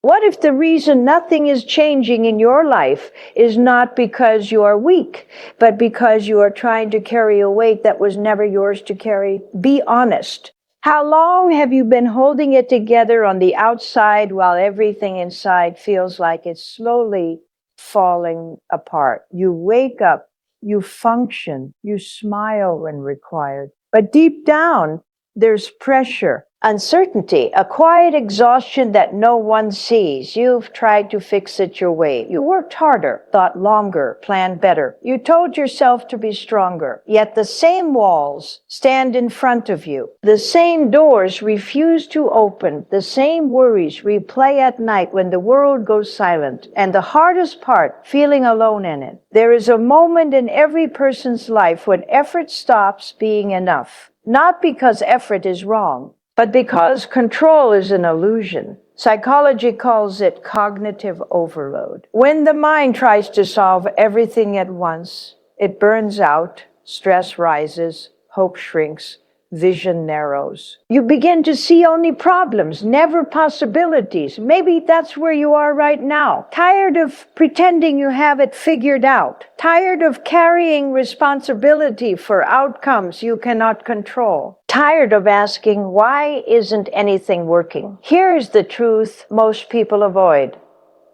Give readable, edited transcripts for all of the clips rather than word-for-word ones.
What if the reason nothing is changing in your life is not because you are weak, but because you are trying to carry a weight that was never yours to carry? Be honest. How long have you been holding it together on the outside while everything inside feels like it's slowly falling apart? You wake up, you function, you smile when required. But deep down, there's pressure, uncertainty, a quiet exhaustion that no one sees. You've tried to fix it your way. You worked harder, thought longer, planned better. You told yourself to be stronger. Yet the same walls stand in front of you. The same doors refuse to open. The same worries replay at night when the world goes silent. And the hardest part, feeling alone in it. There is a moment in every person's life when effort stops being enough. Not because effort is wrong, but because control is an illusion. Psychology calls it cognitive overload. When the mind tries to solve everything at once, it burns out, stress rises, hope shrinks, vision narrows. You begin to see only problems, never possibilities. Maybe that's where you are right now. Tired of pretending you have it figured out. Tired of carrying responsibility for outcomes you cannot control. Tired of asking, why isn't anything working? Here's the truth most people avoid.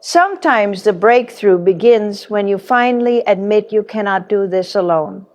Sometimes the breakthrough begins when you finally admit you cannot do this alone.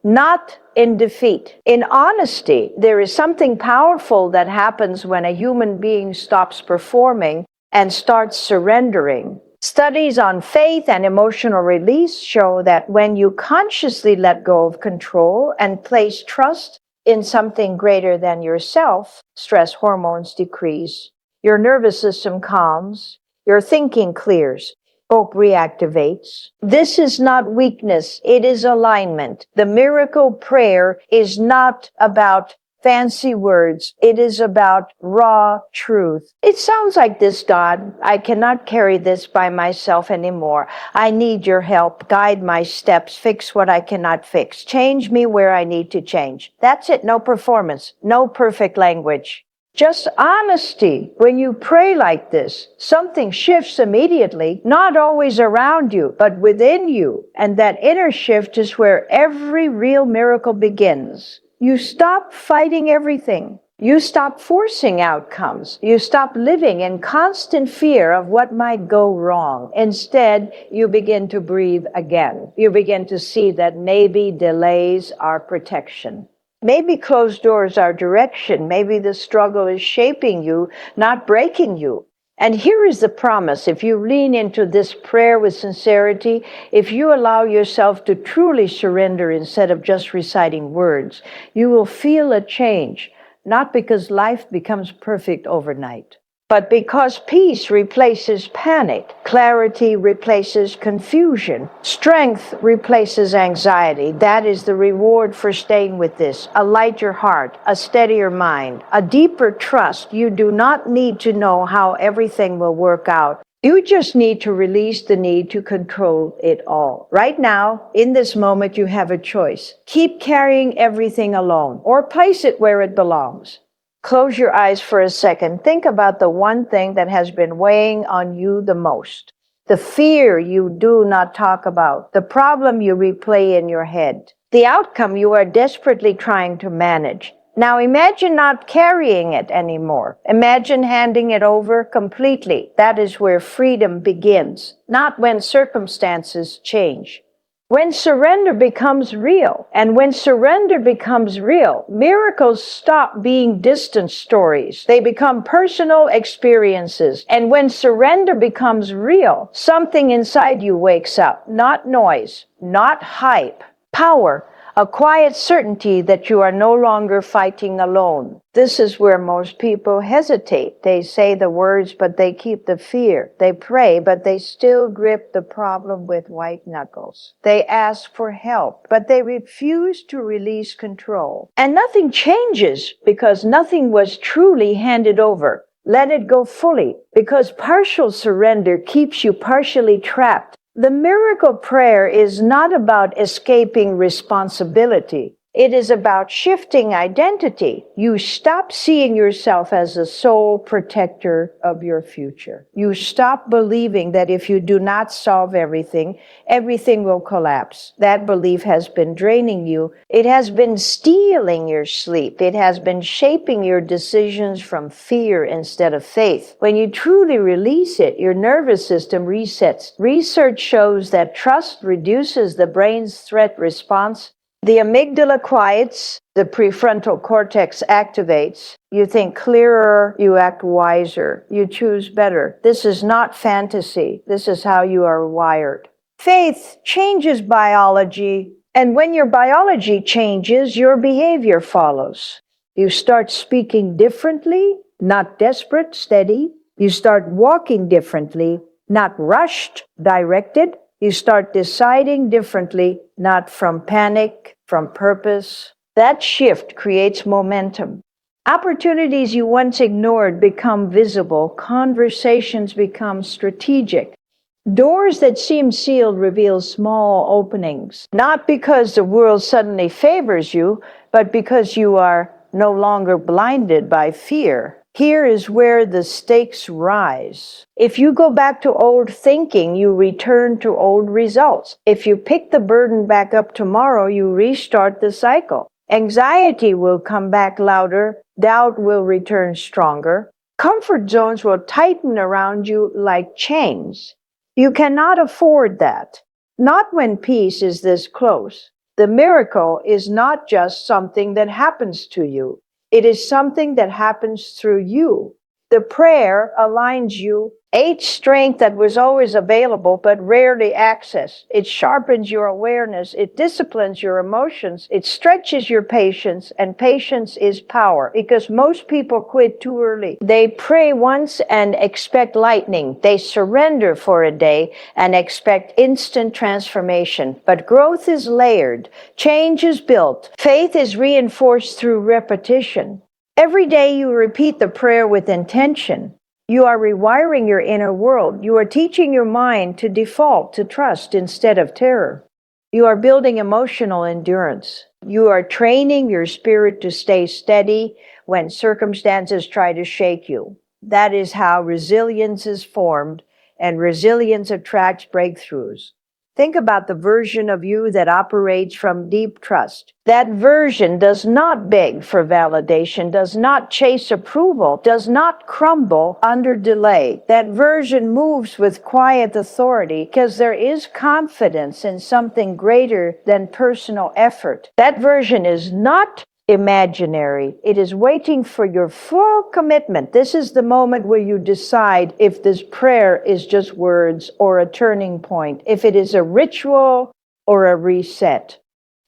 Not in defeat. In honesty, there is something powerful that happens when a human being stops performing and starts surrendering. Studies on faith and emotional release show that when you consciously let go of control and place trust in something greater than yourself, stress hormones decrease, your nervous system calms, your thinking clears, hope reactivates. This is not weakness, it is alignment. The miracle prayer is not about fancy words, it is about raw truth. It sounds like this, God. I cannot carry this by myself anymore. I need your help. Guide my steps. Fix what I cannot fix. Change me where I need to change. That's it. No performance. No perfect language. Just honesty. When you pray like this, something shifts immediately, not always around you, but within you. And that inner shift is where every real miracle begins. You stop fighting everything. You stop forcing outcomes. You stop living in constant fear of what might go wrong. Instead, you begin to breathe again. You begin to see that maybe delays are protection. Maybe closed doors are direction. Maybe the struggle is shaping you, not breaking you. And here is the promise. If you lean into this prayer with sincerity, if you allow yourself to truly surrender instead of just reciting words, you will feel a change, not because life becomes perfect overnight, but because peace replaces panic, clarity replaces confusion, strength replaces anxiety. That is the reward for staying with this. A lighter heart, a steadier mind, a deeper trust. You do not need to know how everything will work out. You just need to release the need to control it all. Right now, in this moment, you have a choice. Keep carrying everything alone, or place it where it belongs. Close your eyes for a second. Think about the one thing that has been weighing on you the most. The fear you do not talk about. The problem you replay in your head. The outcome you are desperately trying to manage. Now imagine not carrying it anymore. Imagine handing it over completely. That is where freedom begins, not when circumstances change. When surrender becomes real, and when surrender becomes real, miracles stop being distant stories. They become personal experiences. And when surrender becomes real, something inside you wakes up. Not noise, not hype, power, a quiet certainty that you are no longer fighting alone. This is where most people hesitate. They say the words, but they keep the fear. They pray, but they still grip the problem with white knuckles. They ask for help, but they refuse to release control. And nothing changes because nothing was truly handed over. Let it go fully, because partial surrender keeps you partially trapped. The miracle prayer is not about escaping responsibility. It is about shifting identity. You stop seeing yourself as the sole protector of your future. You stop believing that if you do not solve everything, everything will collapse. That belief has been draining you. It has been stealing your sleep. It has been shaping your decisions from fear instead of faith. When you truly release it, your nervous system resets. Research shows that trust reduces the brain's threat response. The amygdala quiets, the prefrontal cortex activates. You think clearer, you act wiser, you choose better. This is not fantasy. This is how you are wired. Faith changes biology, and when your biology changes, your behavior follows. You start speaking differently, not desperate, steady. You start walking differently, not rushed, directed. You start deciding differently, not from panic, from purpose. That shift creates momentum. Opportunities you once ignored become visible. Conversations become strategic. Doors that seem sealed reveal small openings, not because the world suddenly favors you, but because you are no longer blinded by fear. Here is where the stakes rise. If you go back to old thinking, you return to old results. If you pick the burden back up tomorrow, you restart the cycle. Anxiety will come back louder. Doubt will return stronger. Comfort zones will tighten around you like chains. You cannot afford that. Not when peace is this close. The miracle is not just something that happens to you. It is something that happens through you. The prayer aligns you. Aids strength that was always available but rarely accessed. It sharpens your awareness. It disciplines your emotions. It stretches your patience, and patience is power because most people quit too early. They pray once and expect lightning. They surrender for a day and expect instant transformation. But growth is layered. Change is built. Faith is reinforced through repetition. Every day you repeat the prayer with intention. You are rewiring your inner world. You are teaching your mind to default to trust instead of terror. You are building emotional endurance. You are training your spirit to stay steady when circumstances try to shake you. That is how resilience is formed, and resilience attracts breakthroughs. Think about the version of you that operates from deep trust. That version does not beg for validation, does not chase approval, does not crumble under delay. That version moves with quiet authority because there is confidence in something greater than personal effort. That version is not imaginary. It is waiting for your full commitment. This is the moment where you decide if this prayer is just words or a turning point, if it is a ritual or a reset,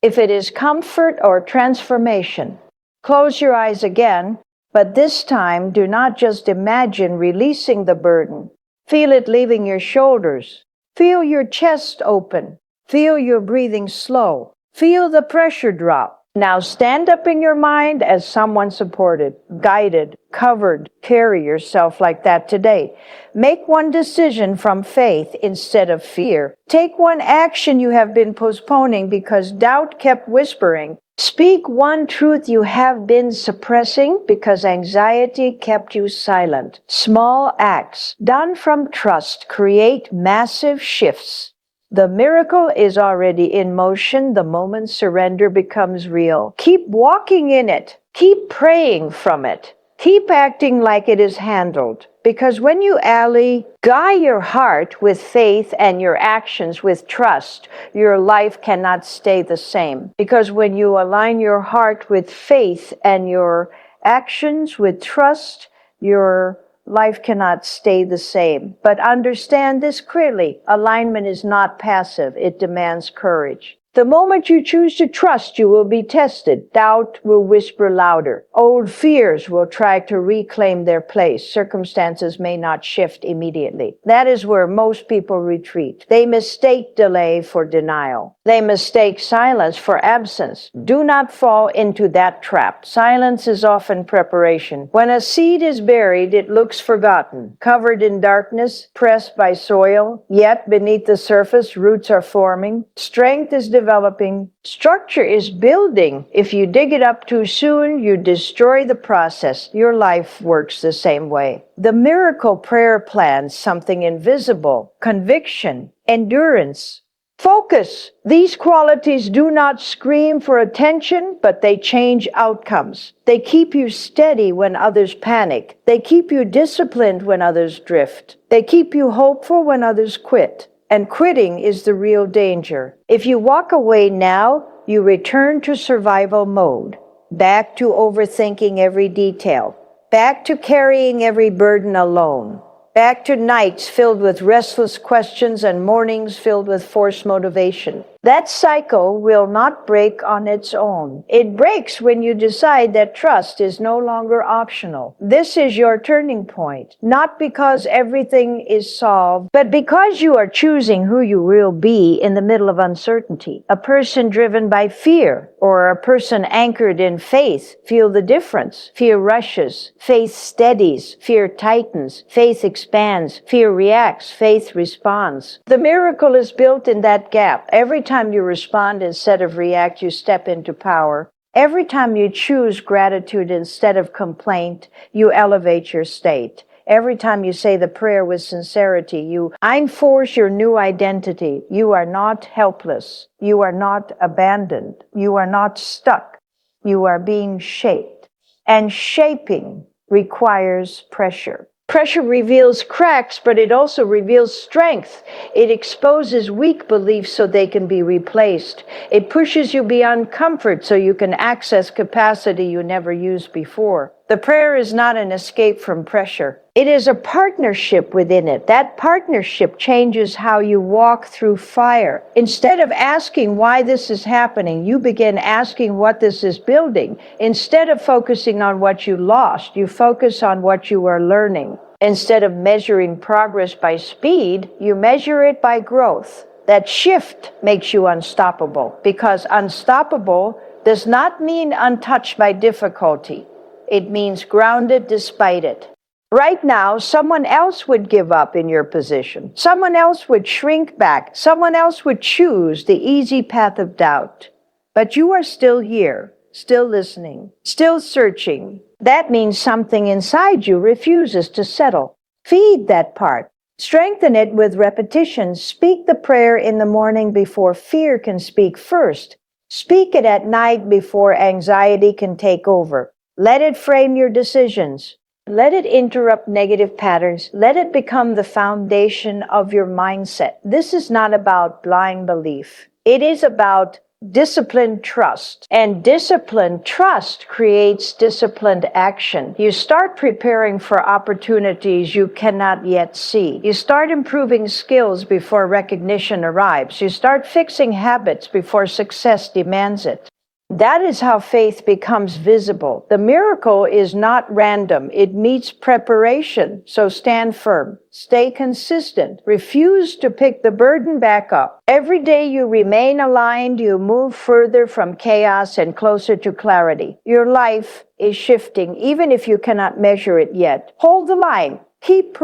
if it is comfort or transformation. Close your eyes again, but this time do not just imagine releasing the burden. Feel it leaving your shoulders. Feel your chest open. Feel your breathing slow. Feel the pressure drop. Now stand up in your mind as someone supported, guided, covered. Carry yourself like that today. Make one decision from faith instead of fear. Take one action you have been postponing because doubt kept whispering. Speak one truth you have been suppressing because anxiety kept you silent. Small acts done from trust create massive shifts. The miracle is already in motion the moment surrender becomes real. Keep walking in it. Keep praying from it. Keep acting like it is handled. Because when you guide your heart with faith and your actions with trust, your life cannot stay the same. Because when you align your heart with faith and your actions with trust, your life cannot stay the same. But understand this clearly. Alignment is not passive. It demands courage. The moment you choose to trust, you will be tested. Doubt will whisper louder. Old fears will try to reclaim their place. Circumstances may not shift immediately. That is where most people retreat. They mistake delay for denial. They mistake silence for absence. Do not fall into that trap. Silence is often preparation. When a seed is buried, it looks forgotten, covered in darkness, pressed by soil, yet beneath the surface, roots are forming. Strength is developed developing. Structure is building. If you dig it up too soon, you destroy the process. Your life works the same way. The miracle prayer plans something invisible: conviction, endurance, focus. These qualities do not scream for attention, but they change outcomes. They keep you steady when others panic. They keep you disciplined when others drift. They keep you hopeful when others quit. And quitting is the real danger. If you walk away now, you return to survival mode, back to overthinking every detail, back to carrying every burden alone, back to nights filled with restless questions and mornings filled with forced motivation. That cycle will not break on its own. It breaks when you decide that trust is no longer optional. This is your turning point, not because everything is solved, but because you are choosing who you will be in the middle of uncertainty. A person driven by fear or a person anchored in faith feel the difference. Fear rushes, faith steadies, fear tightens, faith expands, fear reacts, faith responds. The miracle is built in that gap. Every time you respond instead of react, you step into power. Every time you choose gratitude instead of complaint, you elevate your state. Every time you say the prayer with sincerity, you enforce your new identity. You are not helpless. You are not abandoned. You are not stuck. You are being shaped. And shaping requires pressure. Pressure reveals cracks, but it also reveals strength. It exposes weak beliefs so they can be replaced. It pushes you beyond comfort so you can access capacity you never used before. The prayer is not an escape from pressure. It is a partnership within it. That partnership changes how you walk through fire. Instead of asking why this is happening, you begin asking what this is building. Instead of focusing on what you lost, you focus on what you are learning. Instead of measuring progress by speed, you measure it by growth. That shift makes you unstoppable, because unstoppable does not mean untouched by difficulty. It means grounded despite it. Right now, someone else would give up in your position. Someone else would shrink back. Someone else would choose the easy path of doubt. But you are still here, still listening, still searching. That means something inside you refuses to settle. Feed that part. Strengthen it with repetition. Speak the prayer in the morning before fear can speak first. Speak it at night before anxiety can take over. Let it frame your decisions. Let it interrupt negative patterns. Let it become the foundation of your mindset. This is not about blind belief. It is about disciplined trust. And disciplined trust creates disciplined action. You start preparing for opportunities you cannot yet see. You start improving skills before recognition arrives. You start fixing habits before success demands it. That is how faith becomes visible. The miracle is not random. It meets preparation. So stand firm. Stay consistent. Refuse to pick the burden back up. Every day you remain aligned, you move further from chaos and closer to clarity. Your life is shifting, even if you cannot measure it yet. Hold the line. Keep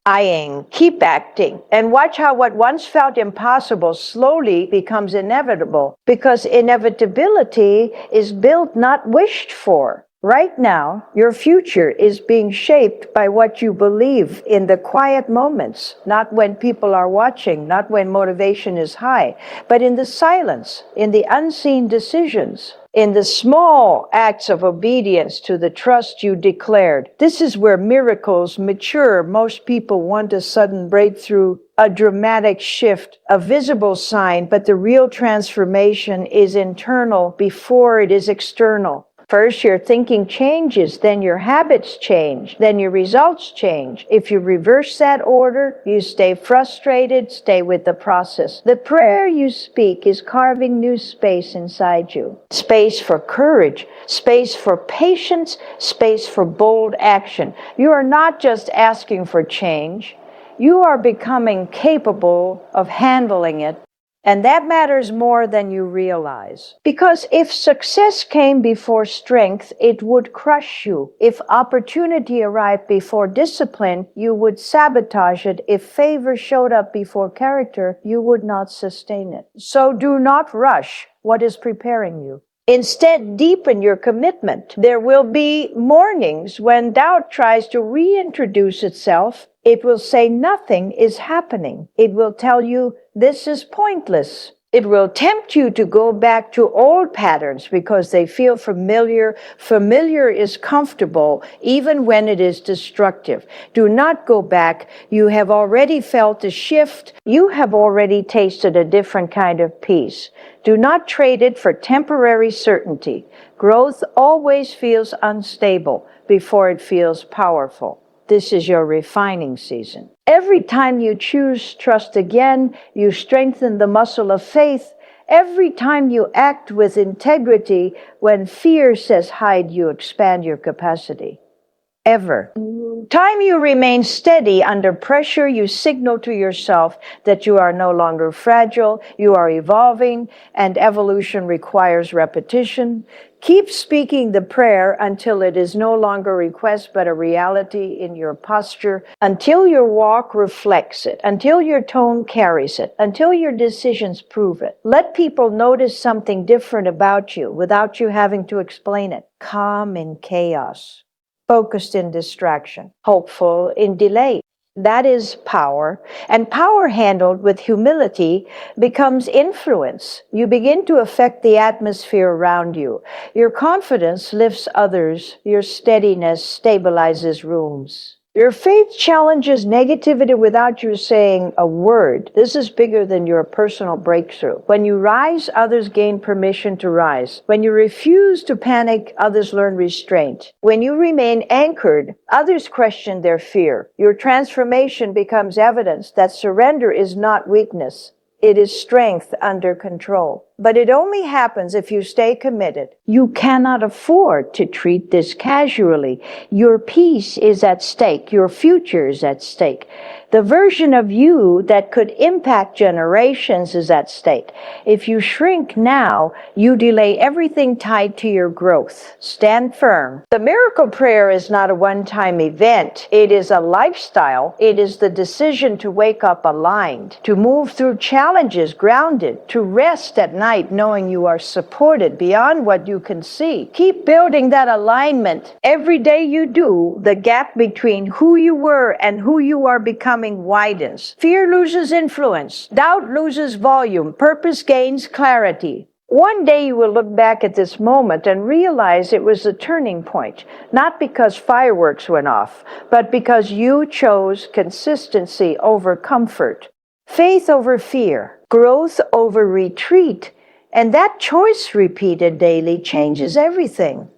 eyeing, keep acting, and watch how what once felt impossible slowly becomes inevitable, because inevitability is built, not wished for. Right now, your future is being shaped by what you believe in the quiet moments, not when people are watching, not when motivation is high, but in the silence, in the unseen decisions, in the small acts of obedience to the trust you declared. This is where miracles mature. Most people want a sudden breakthrough, a dramatic shift, a visible sign, but the real transformation is internal before it is external. First, your thinking changes, then your habits change, then your results change. If you reverse that order, you stay frustrated, stay with the process. The prayer you speak is carving new space inside you. Space for courage, space for patience, space for bold action. You are not just asking for change. You are becoming capable of handling it. And that matters more than you realize. Because if success came before strength, it would crush you. If opportunity arrived before discipline, you would sabotage it. If favor showed up before character, you would not sustain it. So do not rush what is preparing you. Instead, deepen your commitment. There will be mornings when doubt tries to reintroduce itself. It will say nothing is happening. It will tell you this is pointless. It will tempt you to go back to old patterns because they feel familiar. Familiar is comfortable even when it is destructive. Do not go back. You have already felt a shift. You have already tasted a different kind of peace. Do not trade it for temporary certainty. Growth always feels unstable before it feels powerful. This is your refining season. Every time you choose trust again, you strengthen the muscle of faith. Every time you act with integrity, when fear says hide, you expand your capacity. Ever. Time you remain steady under pressure, you signal to yourself that you are no longer fragile, you are evolving, and evolution requires repetition. Keep speaking the prayer until it is no longer a request but a reality in your posture, until your walk reflects it, until your tone carries it, until your decisions prove it. Let people notice something different about you without you having to explain it. Calm in chaos. Focused in distraction, hopeful in delay. That is power. And power handled with humility becomes influence. You begin to affect the atmosphere around you. Your confidence lifts others. Your steadiness stabilizes rooms. Your faith challenges negativity without you saying a word. This is bigger than your personal breakthrough. When you rise, others gain permission to rise. When you refuse to panic, others learn restraint. When you remain anchored, others question their fear. Your transformation becomes evidence that surrender is not weakness. It is strength under control. But it only happens if you stay committed. You cannot afford to treat this casually. Your peace is at stake. Your future is at stake. The version of you that could impact generations is at stake. If you shrink now, you delay everything tied to your growth. Stand firm. The miracle prayer is not a one-time event. It is a lifestyle. It is the decision to wake up aligned, to move through challenges grounded, to rest at night knowing you are supported beyond what you can see. Keep building that alignment. Every day you do, the gap between who you were and who you are becoming widens. Fear loses influence. Doubt loses volume. Purpose gains clarity. One day you will look back at this moment and realize it was a turning point, not because fireworks went off, but because you chose consistency over comfort, faith over fear, growth over retreat, and that choice repeated daily changes everything.